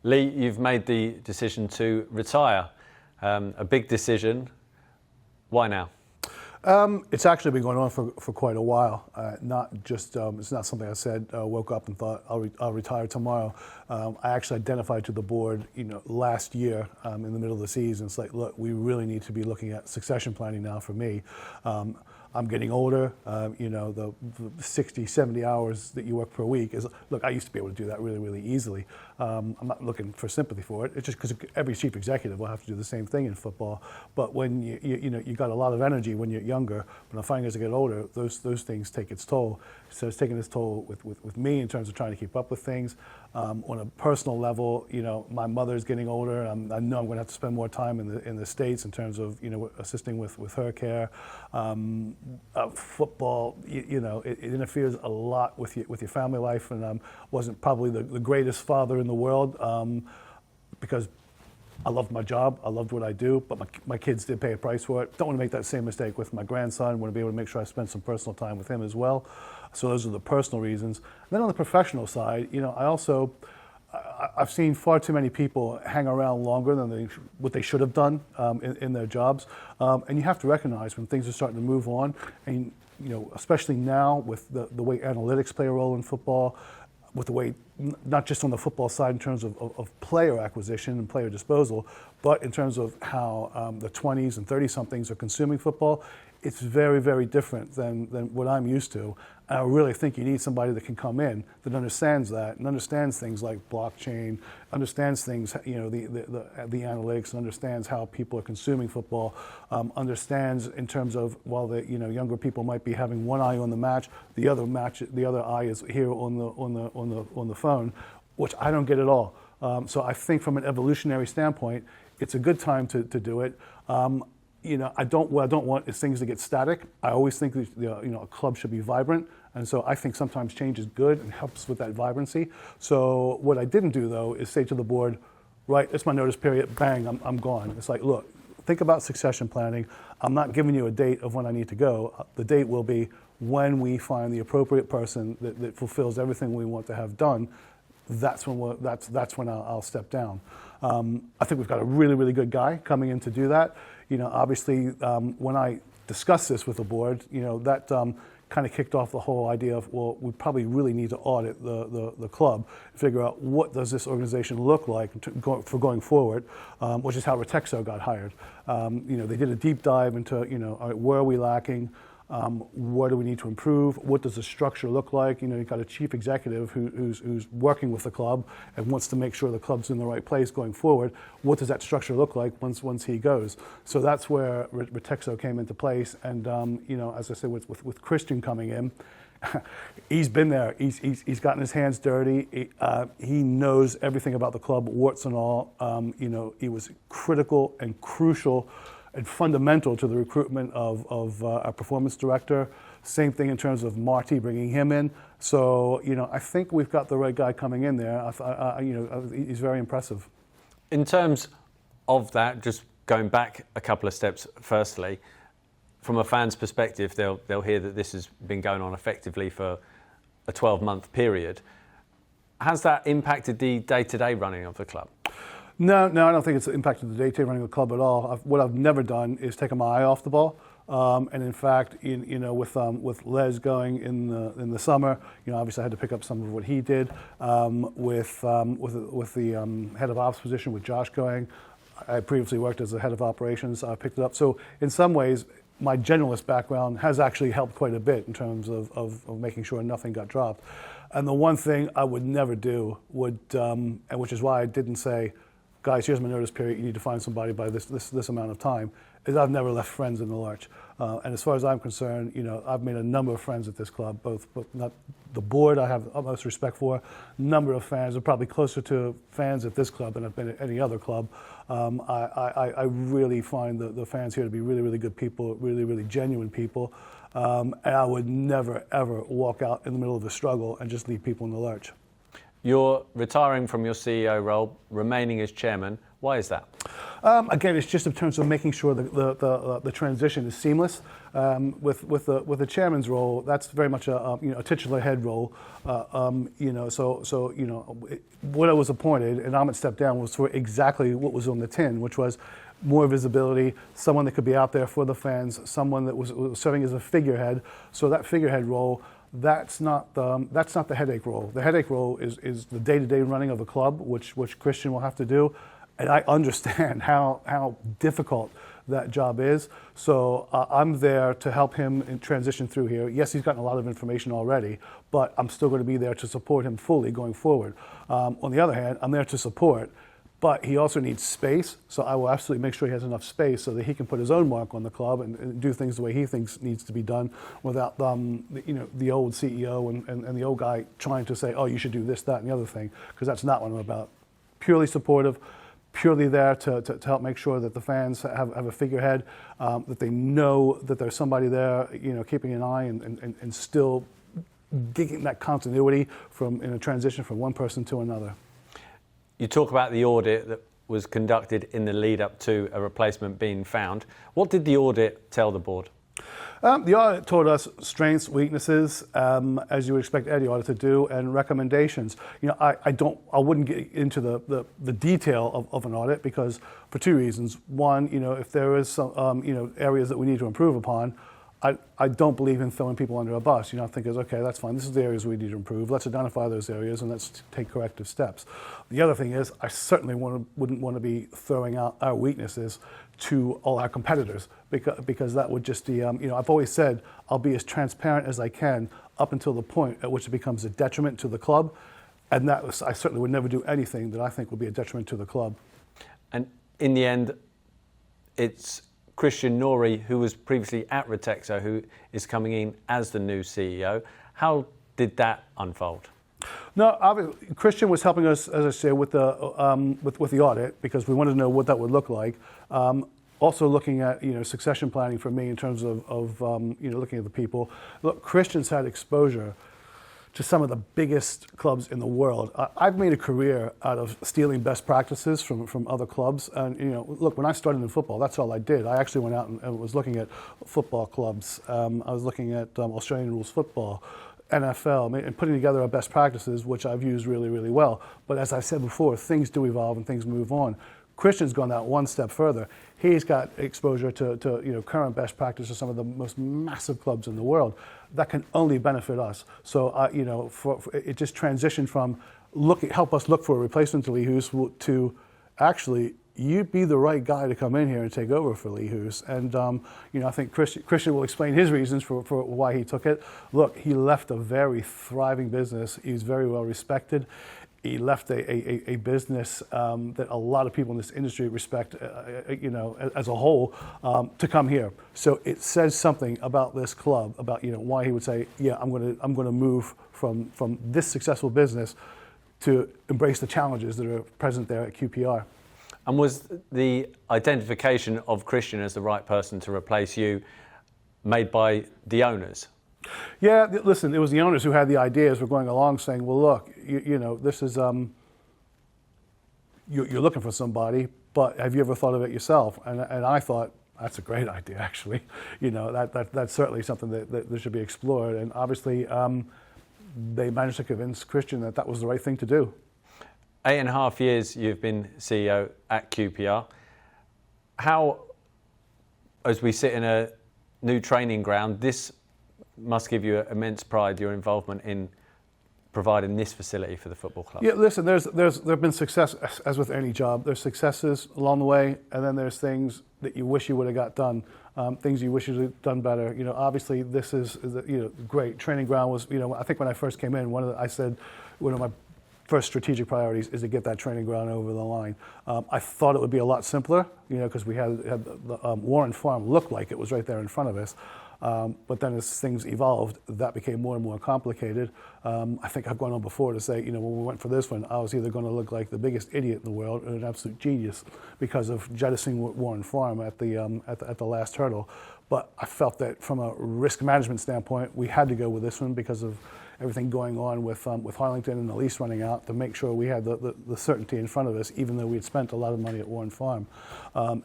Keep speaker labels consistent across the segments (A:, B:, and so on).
A: Lee, you've made the decision to retire. A big decision. Why now?
B: It's actually been going on for quite a while. Not just it's not something I said. Woke up and thought I'll retire tomorrow. I actually identified to the board, last year in the middle of the season. It's like, look, we really need to be looking at succession planning now for me. I'm getting older. The 60, 70 hours that you work per week is, look, I used to be able to do that really, really easily. I'm not looking for sympathy for it. It's just because every chief executive will have to do the same thing in football. But when you got a lot of energy when you're younger, but I'm finding as I get older, those things take its toll. So it's taking its toll with me in terms of trying to keep up with things. On a personal level, my mother's getting older. I know I'm going to have to spend more time in the States in terms of assisting with her care. Football, it interferes a lot with your family life, and wasn't probably the greatest father in the world because I loved my job, I loved what I do, but my kids did pay a price for it. Don't want to make that same mistake with my grandson. Want to be able to make sure I spend some personal time with him as well. So those are the personal reasons. And then on the professional side, I've seen far too many people hang around longer than what they should have done in their jobs. And you have to recognize when things are starting to move on, and especially now with the way analytics play a role in football, with the way, not just on the football side in terms of player acquisition and player disposal, but in terms of how the 20s and 30-somethings are consuming football. It's very, very different than what I'm used to. And I really think you need somebody that can come in that understands that and understands things like blockchain, understands things, the analytics, and understands how people are consuming football, understands in terms of while the younger people might be having one eye on the match, the other eye is here on the phone, which I don't get at all. So I think from an evolutionary standpoint, it's a good time to do it. What I don't want is things to get static. I always think that, a club should be vibrant, and so I think sometimes change is good and helps with that vibrancy. So what I didn't do though is say to the board, right, it's my notice period, bang, I'm gone. It's like, look, think about succession planning. I'm not giving you a date of when I need to go. The date will be when we find the appropriate person that fulfills everything we want to have done. That's when I'll step down. I think we've got a really, really good guy coming in to do that. Obviously, when I discussed this with the board, that kind of kicked off the whole idea of, well, we probably really need to audit the club, figure out what does this organization look like for going forward, which is how Retexo got hired. They did a deep dive into, all right, where are we lacking? What do we need to improve? What does the structure look like? You've got a chief executive who's working with the club and wants to make sure the club's in the right place going forward. What does that structure look like once he goes? So that's where Retexo came into place. And as I said, with Christian coming in, he's been there. He's gotten his hands dirty. He knows everything about the club, warts and all. He was critical and crucial and fundamental to the recruitment of our performance director. Same thing in terms of Marty, bringing him in. So, I think we've got the right guy coming in there. He's very impressive.
A: In terms of that, just going back a couple of steps, firstly, from a fan's perspective, they'll hear that this has been going on effectively for a 12-month period. Has that impacted the day-to-day running of the club?
B: No, I don't think it's impacted the day-to-day running of the club at all. What I've never done is taken my eye off the ball. And in fact, with Les going in the summer, obviously I had to pick up some of what he did. With the head of ops position, with Josh going, I previously worked as the head of operations. I picked it up. So in some ways, my generalist background has actually helped quite a bit in terms of making sure nothing got dropped. And the one thing I would never do and which is why I didn't say, guys, here's my notice period, you need to find somebody by this amount of time, is I've never left friends in the lurch. And as far as I'm concerned, I've made a number of friends at this club, both not the board I have utmost respect for, number of fans, are probably closer to fans at this club than I've been at any other club. I really find the fans here to be really, really good people, really, really genuine people. And I would never, ever walk out in the middle of a struggle and just leave people in the lurch.
A: You're retiring from your CEO role, remaining as chairman. Why is that?
B: Again, it's just in terms of making sure the transition is seamless. With the chairman's role, that's very much a titular head role. What I was appointed, and Ahmet stepped down, was for exactly what was on the tin, which was more visibility, someone that could be out there for the fans, someone that was serving as a figurehead. So that figurehead role, that's not the headache role. The headache role is the day-to-day running of the club, which Christian will have to do. And I understand how difficult that job is. So I'm there to help him transition through here. Yes, he's gotten a lot of information already, but I'm still going to be there to support him fully going forward. On the other hand, I'm there to support, but he also needs space. So I will absolutely make sure he has enough space so that he can put his own mark on the club and do things the way he thinks needs to be done without the old CEO and the old guy trying to say, oh, you should do this, that, and the other thing, because that's not what I'm about. Purely supportive, purely there to help make sure that the fans have a figurehead, that they know that there's somebody there, keeping an eye and still getting that continuity in a transition from one person to another.
A: You talk about the audit that was conducted in the lead up to a replacement being found. What did the audit tell the board?
B: The audit told us strengths, weaknesses, as you would expect any audit to do, and recommendations. I wouldn't get into the detail of an audit because for two reasons. One, if there is some, areas that we need to improve upon, I don't believe in throwing people under a bus. I think okay, that's fine. This is the areas we need to improve. Let's identify those areas and let's take corrective steps. The other thing is I certainly wouldn't want to be throwing out our weaknesses to all our competitors because that would just be, I've always said I'll be as transparent as I can up until the point at which it becomes a detriment to the club. And I certainly would never do anything that I think would be a detriment to the club.
A: And in the end, it's Christian Nourry, who was previously at Retexo, who is coming in as the new CEO. How did that unfold?
B: No, obviously, Christian was helping us, as I say, with the audit because we wanted to know what that would look like. Also looking at succession planning for me in terms of looking at the people. Look, Christian's had exposure to some of the biggest clubs in the world. I've made a career out of stealing best practices from other clubs. And look, when I started in football, that's all I did. I actually went out and was looking at football clubs. I was looking at Australian rules football, NFL, and putting together our best practices, which I've used really, really well. But as I said before, things do evolve and things move on. Christian's gone that one step further. He's got exposure to current best practice of some of the most massive clubs in the world. That can only benefit us. So it just transitioned from help us look for a replacement to Lee Hoos to actually you be the right guy to come in here and take over for Lee Hoos. And I think Christian will explain his reasons for why he took it. Look, he left a very thriving business. He's very well respected. He left a business that a lot of people in this industry respect, as a whole, to come here. So it says something about this club, about why he would say, yeah, I'm going to move from this successful business to embrace the challenges that are present there at QPR.
A: And was the identification of Christian as the right person to replace you made by the owners?
B: Yeah, listen, it was the owners who had the ideas. We're going along saying, well, look, this is, you're looking for somebody, but have you ever thought of it yourself? And I thought, that's a great idea, actually. That's certainly something that should be explored. And obviously, they managed to convince Christian that was the right thing to do.
A: 8.5 years you've been CEO at QPR. How, as we sit in a new training ground, this must give you immense pride, your involvement in providing this facility for the football club.
B: Yeah, listen, there have been success, as with any job. There's successes along the way, and then there's things that you wish you would have got done, things you wish you would have done better. Obviously, this is great. Training ground was, I think when I first came in, I said one of my first strategic priorities is to get that training ground over the line. I thought it would be a lot simpler, because we had the Warren Farm look like it was right there in front of us. But then as things evolved, that became more and more complicated. I think I've gone on before to say, when we went for this one, I was either going to look like the biggest idiot in the world or an absolute genius because of jettisoning Warren Farm at the last hurdle. But I felt that from a risk management standpoint, we had to go with this one because of everything going on with Harlington and the lease running out, to make sure we had the certainty in front of us, even though we had spent a lot of money at Warren Farm.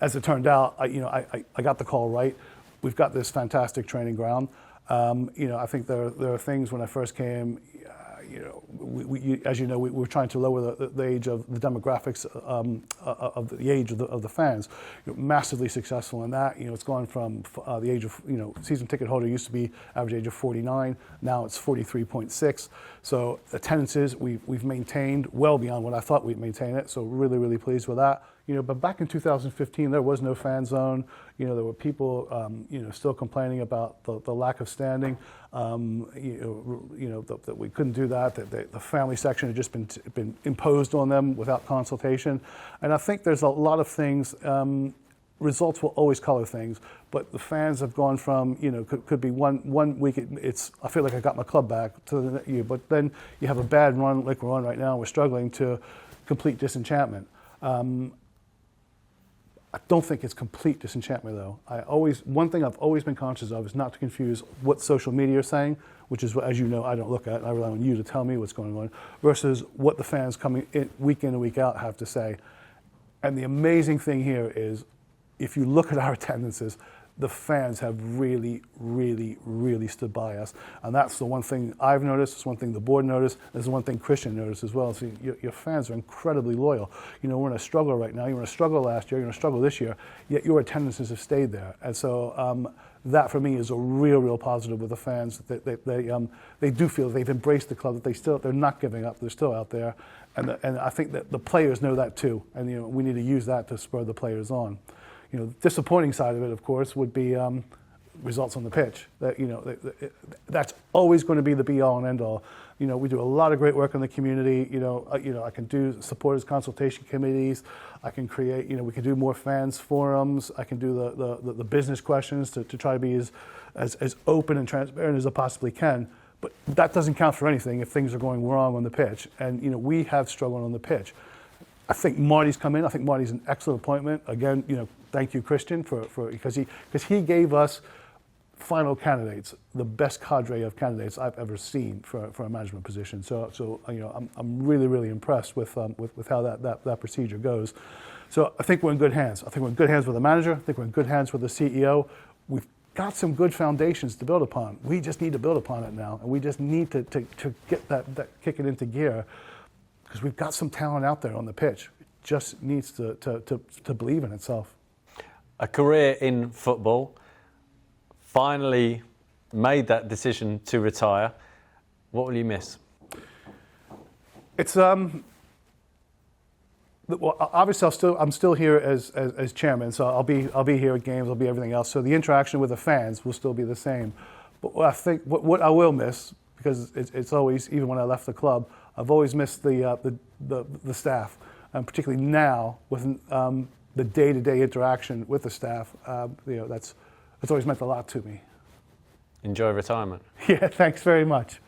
B: As it turned out, I got the call right. We've got this fantastic training ground. I think there are things when I first came. As you know, we were trying to lower the age of the demographics of the age of the fans. Massively successful in that. It's gone from the age of season ticket holder used to be average age of 49. Now it's 43.6. So attendances we've maintained well beyond what I thought we'd maintain it. So really pleased with that. But back in 2015, there was no fan zone. There were people, still complaining about the lack of standing. That we couldn't do that. That the family section had just been imposed on them without consultation. And I think there's a lot of things. Results will always color things, but the fans have gone from could be one week it's I feel like I got my club back to the next year, but then you have a bad run like we're on right now. We're struggling to complete disenchantment. I don't think it's complete disenchantment, though. One thing I've always been conscious of is not to confuse what social media is saying, which is what, as you know, I don't look at. I rely on you to tell me what's going on, versus what the fans coming in and week out have to say. And the amazing thing here is, if you look at our attendances, the fans have really stood by us. And that's the one thing I've noticed, it's one thing the board noticed, there's the one thing Christian noticed as well. So your fans are incredibly loyal. We're in a struggle right now. You were in a struggle last year, you're in a struggle this year, yet your attendances have stayed there. And so that for me is a real positive with the fans. They do feel they've embraced the club, that they're not giving up, they're still out there. And I think that the players know that too. And we need to use that to spur the players on. The disappointing side of it, of course, would be results on the pitch. That's always going to be the be-all and end-all. We do a lot of great work in the community. I can do supporters consultation committees. I can create. We can do more fans forums. I can do the business questions to try to be as open and transparent as I possibly can. But that doesn't count for anything if things are going wrong on the pitch. And we have struggled on the pitch. I think Marty's come in. I think Marty's an excellent appointment. Again, thank you, Christian, because he gave us final candidates, the best cadre of candidates I've ever seen for a management position. So I'm really impressed with how that procedure goes. So I think we're in good hands. I think we're in good hands with the manager. I think we're in good hands with the CEO. We've got some good foundations to build upon. We just need to build upon it now, and we just need to get that kick it into gear. Because we've got some talent out there on the pitch. It just needs to believe in itself.
A: A career in football, finally made that decision to retire. What will you miss?
B: It's well, obviously I'm still here as chairman, so I'll be here at games. I'll be everything else. So the interaction with the fans will still be the same. But what I think what I will miss, because it's always, even when I left the club, I've always missed the staff, and particularly now with the day-to-day interaction with the staff. That's always meant a lot to me.
A: Enjoy retirement.
B: Yeah, thanks very much.